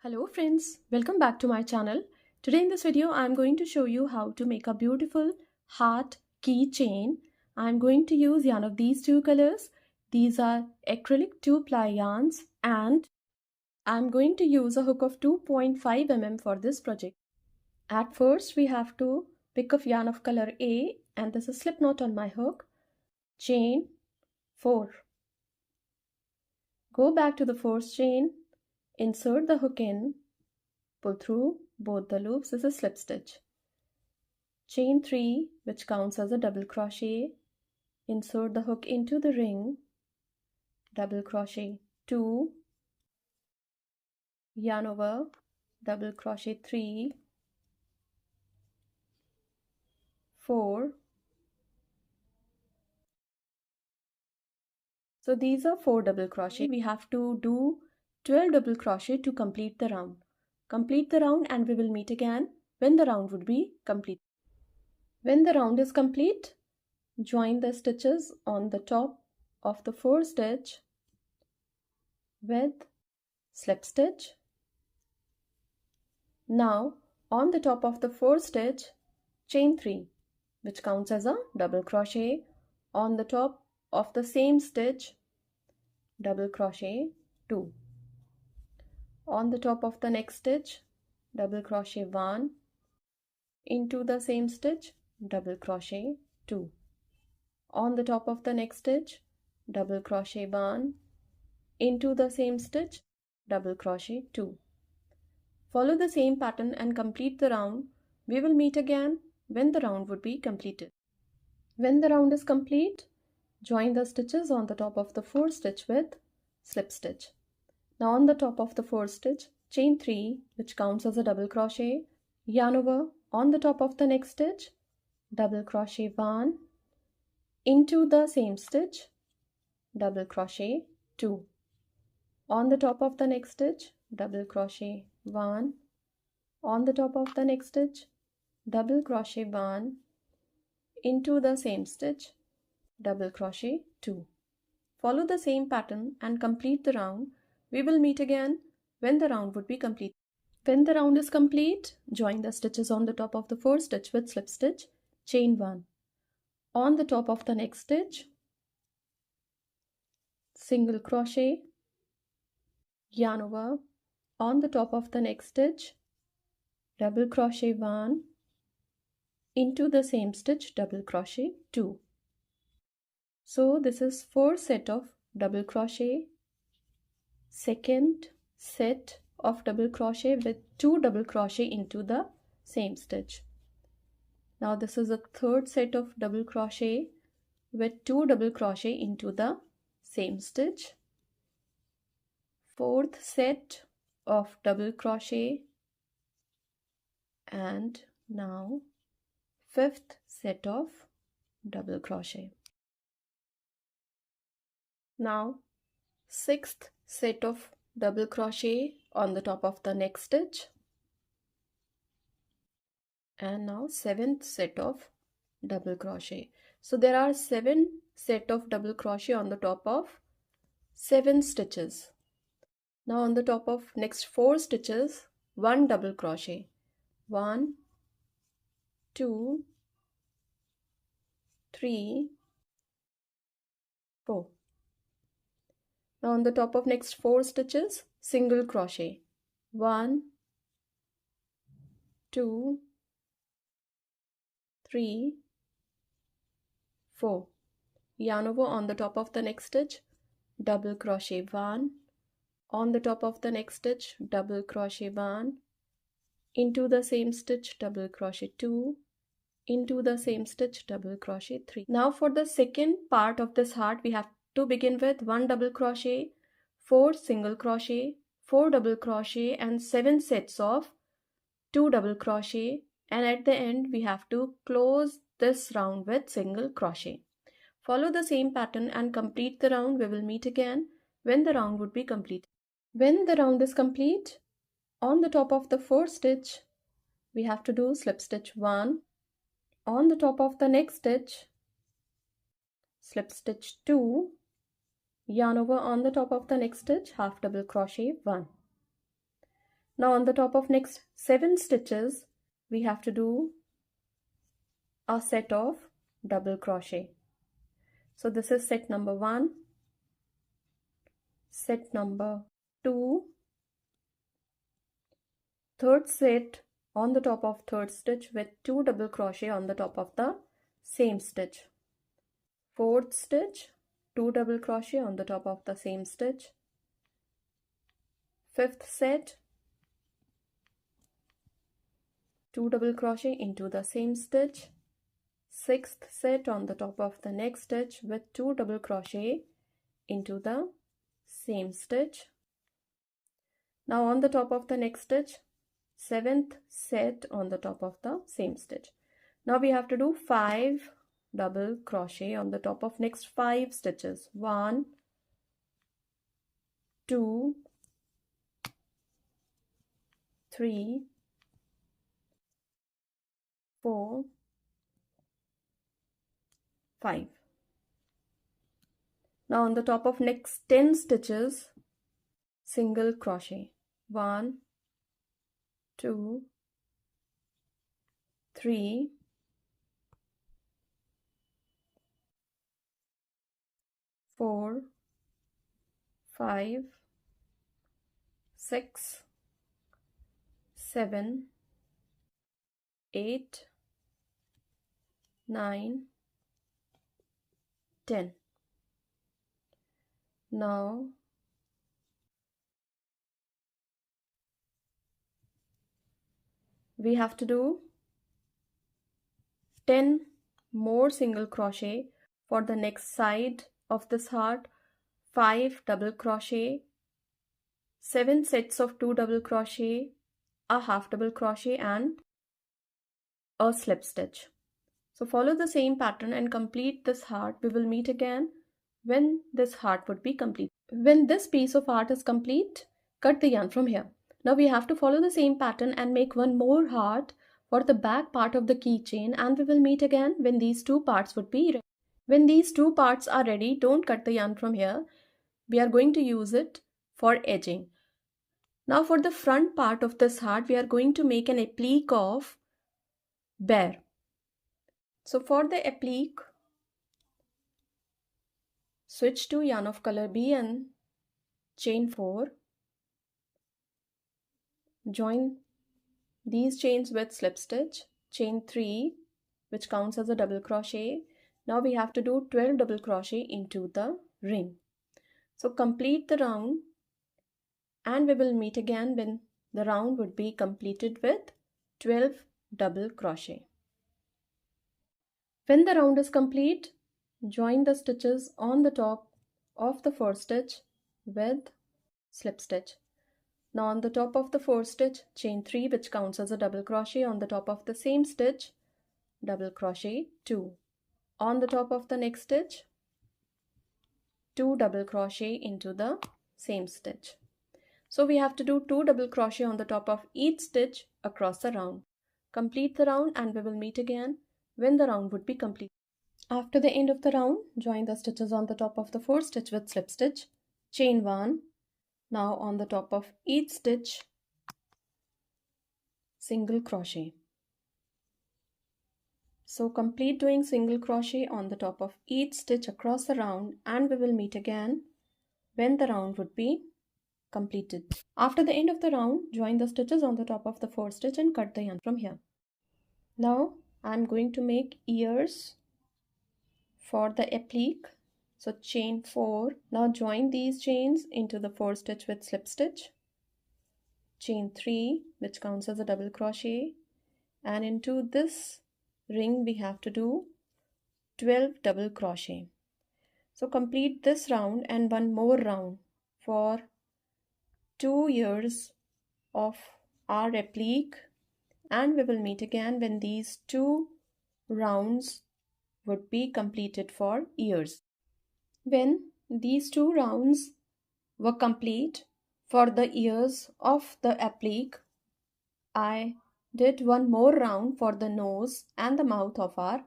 Hello friends, welcome back to my channel. Today in this video I am going to show you how to make a beautiful heart keychain. I am going to use yarn of these two colors. These are acrylic 2-ply yarns and I am going to use a hook of 2.5 mm for this project. At first we have to pick up yarn of color A and this is slip knot on my hook. Chain 4. Go back to the first chain. Insert the hook in, pull through both the loops. This is slip stitch. Chain 3, which counts as a double crochet. Insert the hook into the ring, double crochet 2, yarn over, double crochet 3, 4. So these are 4 double crochet. We have to do 12 double crochet to complete the round. Complete the round and we will meet again when the round would be complete. When the round is complete, join the stitches on the top of the first stitch with slip stitch. Now on the top of the first stitch, chain 3, which counts as a double crochet. On the top of the same stitch, double crochet 2. On the top of the next stitch, double crochet 1. Into the same stitch, double crochet 2. On the top of the next stitch, double crochet 1. Into the same stitch, double crochet 2. Follow the same pattern and complete the round. We will meet again when the round would be completed. When the round is complete, join the stitches on the top of the first stitch with slip stitch. Now on the top of the first stitch, chain 3, which counts as a double crochet, yarn over. On the top of the next stitch, double crochet 1. Into the same stitch, double crochet 2. On the top of the next stitch, double crochet 1. On the top of the next stitch, double crochet 1. Into the same stitch, double crochet 2. Follow the same pattern and complete the round. We will meet again when the round would be complete. When the round is complete, join the stitches on the top of the first stitch with slip stitch, chain 1. On the top of the next stitch, single crochet, yarn over. On the top of the next stitch, double crochet 1. Into the same stitch, double crochet 2. So this is 4 set of double crochet, second set of double crochet with 2 double crochet into the same stitch. Now this is a third set of double crochet with 2 double crochet into the same stitch. Fourth set of double crochet and now fifth set of double crochet. Now sixth set of double crochet on the top of the next stitch and now seventh set of double crochet. So there are 7 set of double crochet on the top of 7 stitches. Now on the top of next 4 stitches, 1 double crochet, 1, 2, 3, 4. Now on the top of next 4 stitches, single crochet, 1, 2, 3, 4. Yarn over. On the top of the next stitch, double crochet 1. On the top of the next stitch, double crochet 1. Into the same stitch, double crochet 2. Into the same stitch, double crochet 3. Now for the second part of this heart, we have to begin with 1 double crochet, 4 single crochet, 4 double crochet and 7 sets of 2 double crochet, and at the end we have to close this round with single crochet. Follow the same pattern and complete the round. We will meet again when the round would be complete. When the round is complete, on the top of the first stitch we have to do slip stitch 1. On the top of the next stitch, slip stitch 2, yarn over. On the top of the next stitch, half double crochet 1. Now on the top of next 7 stitches, we have to do a set of double crochet. So this is set number 1, set number 2, third set on the top of third stitch with 2 double crochet on the top of the same stitch. Fourth stitch, 2 double crochet on the top of the same stitch. Fifth set, 2 double crochet into the same stitch. Sixth set on the top of the next stitch with 2 double crochet into the same stitch. Now on the top of the next stitch, 7th set on the top of the same stitch. Now we have to do 5 double crochet on the top of next 5 stitches. 1, 2, 3, 4, 5. Now on the top of next 10 stitches, single crochet. 1, 2, 3, 4, 5, 6, 7, 8, 9, 10. Now we have to do 10 more single crochet for the next side of this heart, 5 double crochet, 7 sets of 2 double crochet, a half double crochet and a slip stitch. So follow the same pattern and complete this heart. We will meet again when this heart would be complete. When this piece of heart is complete, cut the yarn from here. Now we have to follow the same pattern and make one more heart for the back part of the keychain, and we will meet again when these two parts would be ready. When these two parts are ready, don't cut the yarn from here. We are going to use it for edging. Now for the front part of this heart, we are going to make an applique of bear. So for the applique, switch to yarn of color B and chain 4. Join these chains with slip stitch, chain 3, which counts as a double crochet. Now we have to do 12 double crochet into the ring. So complete the round and we will meet again when the round would be completed with 12 double crochet. When the round is complete, join the stitches on the top of the first stitch with slip stitch. Now on the top of the fourth stitch, chain 3, which counts as a double crochet on the top of the same stitch, double crochet 2. On the top of the next stitch, 2 double crochet into the same stitch. So we have to do 2 double crochet on the top of each stitch across the round. Complete the round and we will meet again when the round would be complete. After the end of the round, join the stitches on the top of the fourth stitch with slip stitch, chain 1. Now on the top of each stitch, single crochet. So complete doing single crochet on the top of each stitch across the round and we will meet again when the round would be completed. After the end of the round, join the stitches on the top of the fourth stitch and cut the yarn from here. Now I am going to make ears for the applique. So chain 4. Now join these chains into the fourth stitch with slip stitch, chain 3, which counts as a double crochet, and into this ring we have to do 12 double crochet. So complete this round and one more round for 2 ears of our applique, and we will meet again when these 2 rounds would be completed for ears. When these 2 rounds were complete for the ears of the applique, I did one more round for the nose and the mouth of our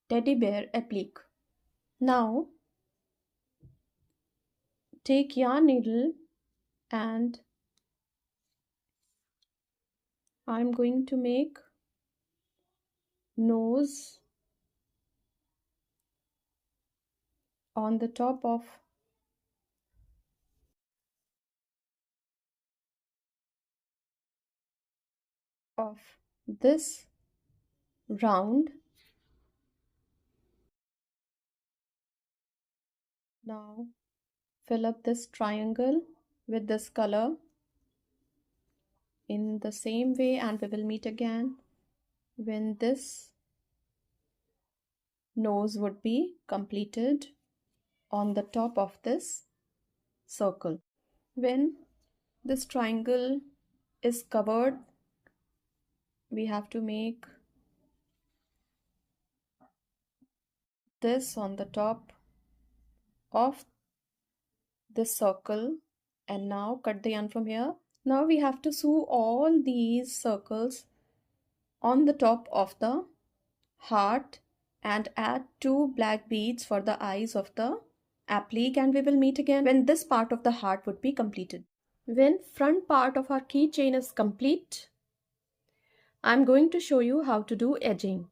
teddy bear applique. Now take yarn needle and I'm going to make nose on the top of this round. Now fill up this triangle with this color in the same way, and we will meet again when this nose would be completed on the top of this circle. When this triangle is covered, we have to make this on the top of this circle, and now cut the yarn from here. Now we have to sew all these circles on the top of the heart and add 2 black beads for the eyes of the applique, and we will meet again when this part of the heart would be completed. When front part of our keychain is complete, I'm going to show you how to do edging.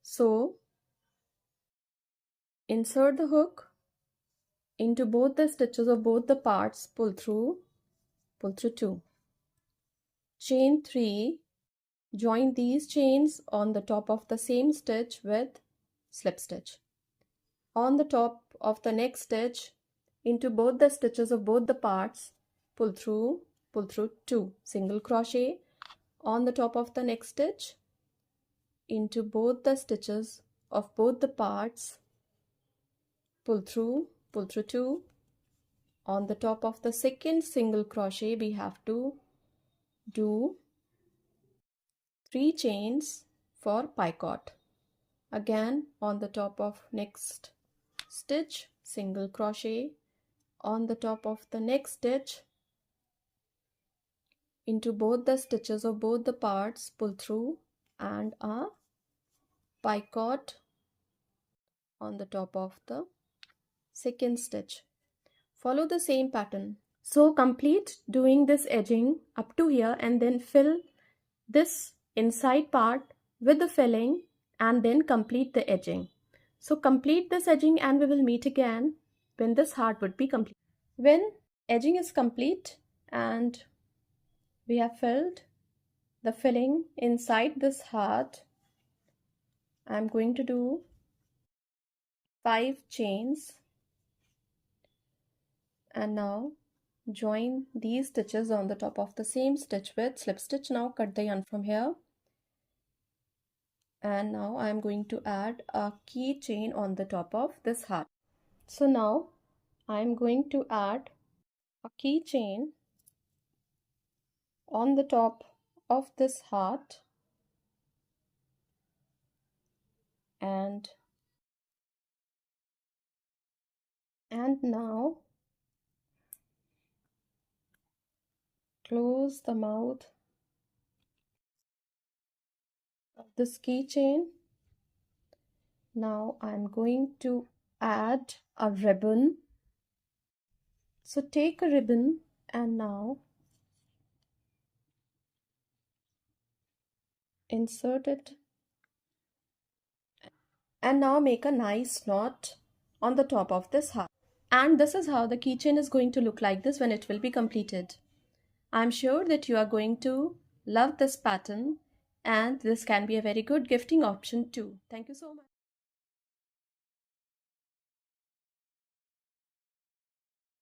So insert the hook into both the stitches of both the parts, pull through 2, chain 3, join these chains on the top of the same stitch with slip stitch. On the top of the next stitch, into both the stitches of both the parts, pull through 2, single crochet. On the top of the next stitch, into both the stitches of both the parts, pull through 2. On the top of the second single crochet, we have to do 3 chains for picot. Again, on the top of next stitch, single crochet. On the top of the next stitch, into both the stitches of both the parts, pull through, and a picot on the top of the second stitch. Follow the same pattern. So complete doing this edging up to here, and then fill this inside part with the filling, and then complete the edging. So complete this edging, and we will meet again when this heart would be complete. When edging is complete and we have filled the filling inside this heart, I'm going to do 5 chains, and now join these stitches on the top of the same stitch with slip stitch. Now cut the yarn from here, and now I'm going to add a key chain on the top of this heart. So now I'm going to add a key chain on the top of this heart, and now close the mouth of this keychain. Now I'm going to add a ribbon. So take a ribbon and now insert it, and now make a nice knot on the top of this heart. And this is how the keychain is going to look like this when it will be completed. I'm sure that you are going to love this pattern, and this can be a very good gifting option too. Thank you so much.